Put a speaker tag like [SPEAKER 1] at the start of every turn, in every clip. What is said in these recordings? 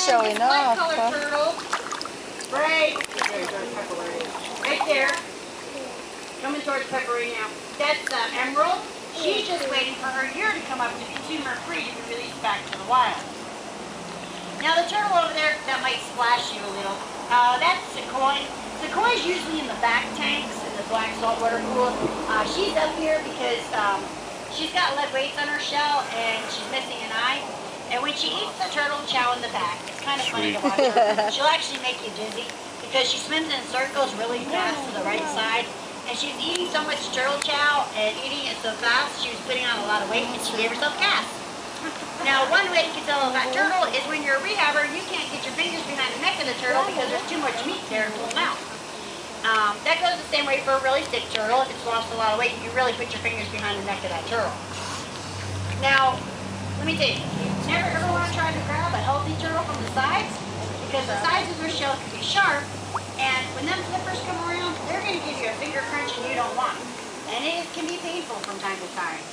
[SPEAKER 1] showing off.
[SPEAKER 2] Light-colored turtle. Right there. Coming towards Pepper right now. That's Emerald. She's just waiting for her year to come up to be tumor-free to be released back to the wild. Now the turtle over there, that might splash you a little. That's Sequoia. Sequoia is usually in the back tanks in the black saltwater pool. She's up here because she's got lead weights on her shell and she's missing an eye. And when she eats the turtle chow in the back, it's kind of funny to watch her. She'll actually make you dizzy because she swims in circles really fast to the right side. And she's eating so much turtle chow and eating it so fast, she was putting on a lot of weight and she gave herself gas. Now, one way you can tell about turtle is when you're a rehabber, you can't get your fingers behind the neck of the turtle because there's too much meat there to pull out. That goes the same way for a really thick turtle. If it's lost a lot of weight, you really put your fingers behind the neck of that turtle. Now, let me tell you, you never ever want to try to grab a healthy turtle from the sides because the sides of their shell can be sharp, and when them flippers come around, they're going to give you a finger crunch and you don't want. And it can be painful from time to time.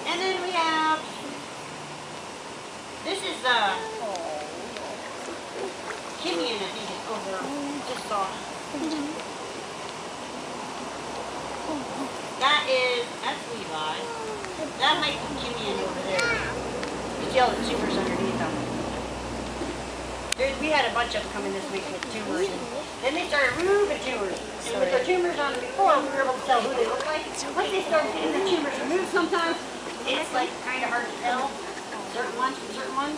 [SPEAKER 2] And then we have, this is Kimian, I think it's over, just saw. That's Levi. That might be Kimian over there. You see all the tumors underneath them. We had a bunch of them coming this week with tumors. And then they started removing tumors. And with the tumors on them before, we were able to tell who they look like. Once they started getting the tumors removed sometimes, it's like kind of hard to tell certain ones from certain ones.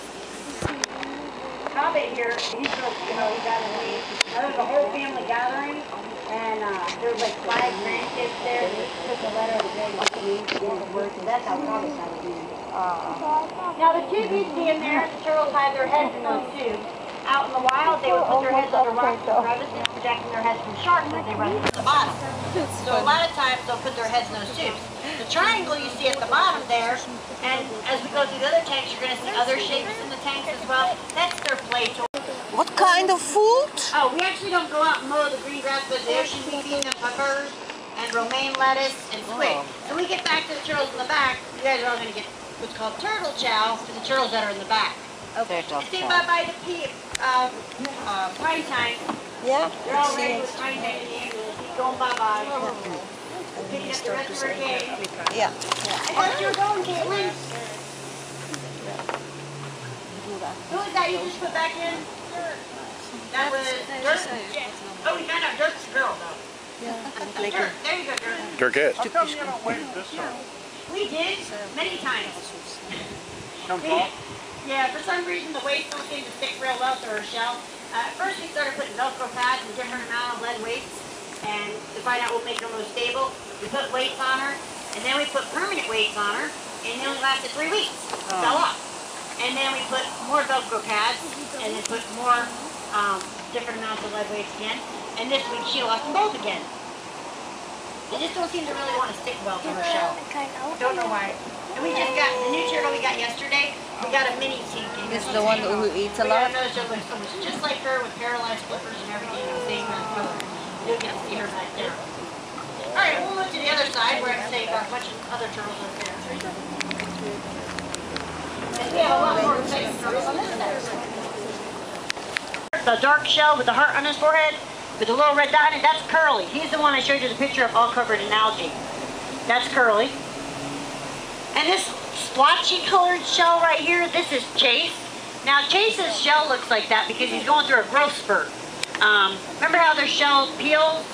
[SPEAKER 2] Kabe here, he's he got a lead. There was a whole family gathering, and there was like 5 grandkids there. They took a letter of the day with me to get the words, and that's how Kabe got a lead. Now the tube you see in there, the turtles hide their heads in those tubes. Out in the wild, they would put their heads under rocks and crevices, protecting their heads from sharks as they run to the bottom. So a lot of times they'll put their heads in those tubes. The triangle you see at the bottom there, and as we go through the other tanks, you're going to see other shapes in the tanks as well. That's their play toy.
[SPEAKER 1] What kind of food?
[SPEAKER 2] Oh, we actually don't go out and mow the green grass, but the ocean we feed them peppers and romaine lettuce and squid. So when we get back to the turtles in the back, you guys are all going to get what's called turtle chow for the turtles that are in the back.
[SPEAKER 1] Okay,
[SPEAKER 2] say bye-bye to pine time.
[SPEAKER 1] Yeah.
[SPEAKER 2] They're all ready with pine time in the ambulance. Keep going bye-bye. Picking up the rest of her game.
[SPEAKER 1] Yeah.
[SPEAKER 2] I thought you were going, Caitlin. Who was that you just put back in? That was Dirk. Oh, we found out Dirk's a girl, though.
[SPEAKER 1] Yeah.
[SPEAKER 2] Dirk. There you go, Dirk.
[SPEAKER 3] Dirkette.
[SPEAKER 4] How come you haven't waited this long?
[SPEAKER 2] We did, many times.
[SPEAKER 4] Come fall?
[SPEAKER 2] Yeah, for some reason the weights don't seem to stick real well to her shell. At first we started putting Velcro pads and different amount of lead weights, and to find out what would make her most stable, we put weights on her, and then we put permanent weights on her, and they only lasted 3 weeks. It fell off. And then we put more Velcro pads, and then put more different amounts of lead weights again, and this week she lost them both again. They just don't seem to really want to stick well to her shell. Don't know why. And we just got, the new turtle we got yesterday, we got a mini tink.
[SPEAKER 1] This is the one who eats a
[SPEAKER 2] We
[SPEAKER 1] lot?
[SPEAKER 2] got another turtle that looks just like her with paralyzed flippers and everything. Same color. You'll get to see her back there. Alright, we'll look to the other side where I say got a bunch of other turtles over there. And we have a lot more exciting turtles on this side. The dark shell with the heart on his forehead, with the little red dot in it, that's Curly. He's the one I showed you the picture of all covered in algae. That's Curly. And this splotchy colored shell right here, this is Chase. Now Chase's shell looks like that because he's going through a growth spurt. Remember how their shell peels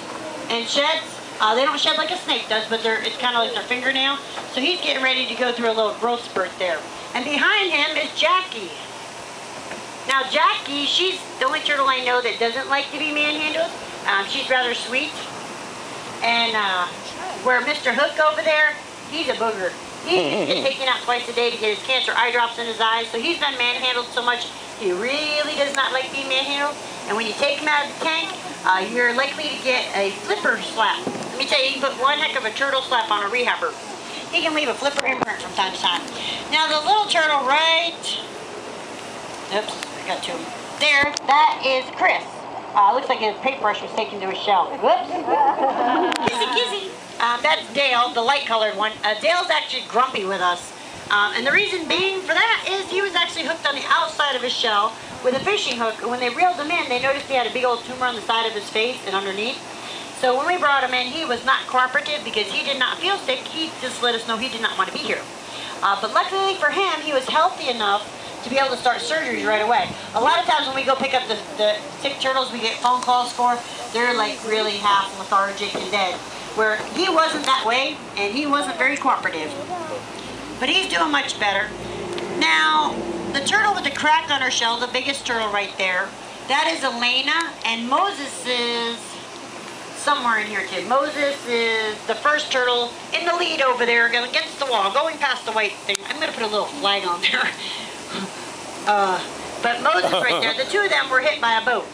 [SPEAKER 2] and sheds? They don't shed like a snake does, but it's kind of like their fingernail. So he's getting ready to go through a little growth spurt there. And behind him is Jackie. Now Jackie, she's the only turtle I know that doesn't like to be manhandled. She's rather sweet. And where Mr. Hook over there, he's a booger. He's been taken out twice a day to get his cancer eye drops in his eyes, so he's been manhandled so much, he really does not like being manhandled. And when you take him out of the tank, you're likely to get a flipper slap. Let me tell you, you can put one heck of a turtle slap on a rehabber. He can leave a flipper imprint from time to time. Now the little turtle right, oops, I got two. There, that is Chris. Looks like his paintbrush was taken to his shell. Whoops. Kissy, kissy. That's Dale, the light-colored one. Dale's actually grumpy with us. And the reason being for that is he was actually hooked on the outside of his shell with a fishing hook. And when they reeled him in, they noticed he had a big old tumor on the side of his face and underneath. So when we brought him in, he was not cooperative because he did not feel sick. He just let us know he did not want to be here. But luckily for him, he was healthy enough to be able to start surgeries right away. A lot of times when we go pick up the sick turtles we get phone calls for, they're like really half lethargic and dead. Where he wasn't that way, and he wasn't very cooperative. But he's doing much better. Now, the turtle with the crack on her shell, the biggest turtle right there, that is Elena, and Moses is somewhere in here too. Moses is the first turtle in the lead over there against the wall, going past the white thing. I'm going to put a little flag on there. But Moses right there, the two of them were hit by a boat.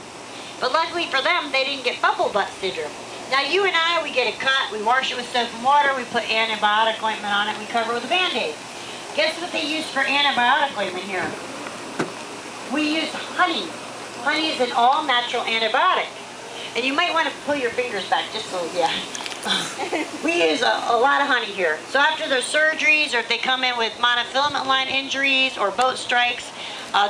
[SPEAKER 2] But luckily for them, they didn't get bubble butt syndrome. Now you and I, we get a cut, we wash it with soap and water, we put antibiotic ointment on it, we cover it with a Band-Aid. Guess what they use for antibiotic ointment here? We use honey. Honey is an all-natural antibiotic. And you might want to pull your fingers back just so, yeah. We use a lot of honey here. So after their surgeries, or if they come in with monofilament line injuries or boat strikes,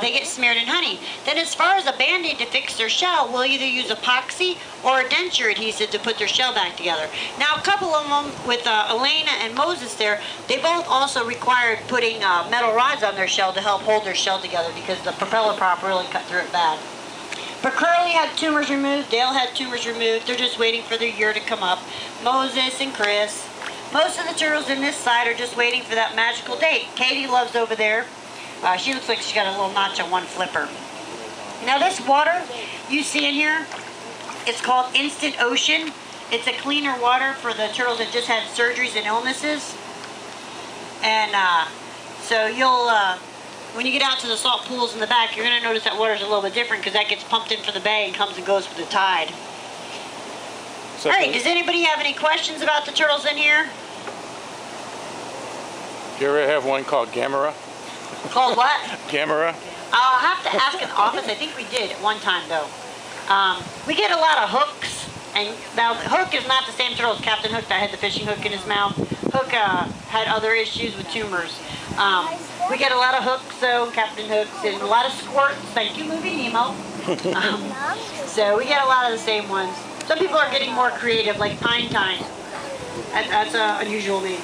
[SPEAKER 2] they get smeared in honey. Then as far as a Band-Aid to fix their shell, we'll either use epoxy or a denture adhesive to put their shell back together. Now a couple of them with Elena and Moses there, they both also required putting metal rods on their shell to help hold their shell together because the propeller prop really cut through it bad. But Curly had tumors removed, Dale had tumors removed, they're just waiting for their year to come up. Moses and Chris. Most of the turtles in this side are just waiting for that magical date. Katie loves over there. She looks like she got a little notch on one flipper. Now this water you see in here, it's called Instant Ocean. It's a cleaner water for the turtles that just had surgeries and illnesses. And so you'll, when you get out to the salt pools in the back, you're going to notice that water's a little bit different because that gets pumped in for the bay and comes and goes with the tide. All right, does anybody have any questions about the turtles in here?
[SPEAKER 4] Do you ever have one called Gamera?
[SPEAKER 2] Called what?
[SPEAKER 4] Gamera?
[SPEAKER 2] I'll have to ask in the office. I think we did at one time, though. We get a lot of hooks. And now, Hook is not the same turtle as Captain Hook that had the fishing hook in his mouth. Hook had other issues with tumors. We get a lot of hooks, though, Captain Hooks, and a lot of squirts. Thank you, Movie Nemo. So we get a lot of the same ones. Some people are getting more creative, like Pine Time. That's an unusual name.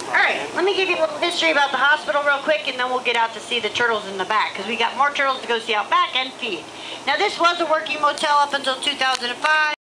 [SPEAKER 2] Alright, let me give you a little history about the hospital real quick, and then we'll get out to see the turtles in the back, because we got more turtles to go see out back and feed. Now this was a working motel up until 2005.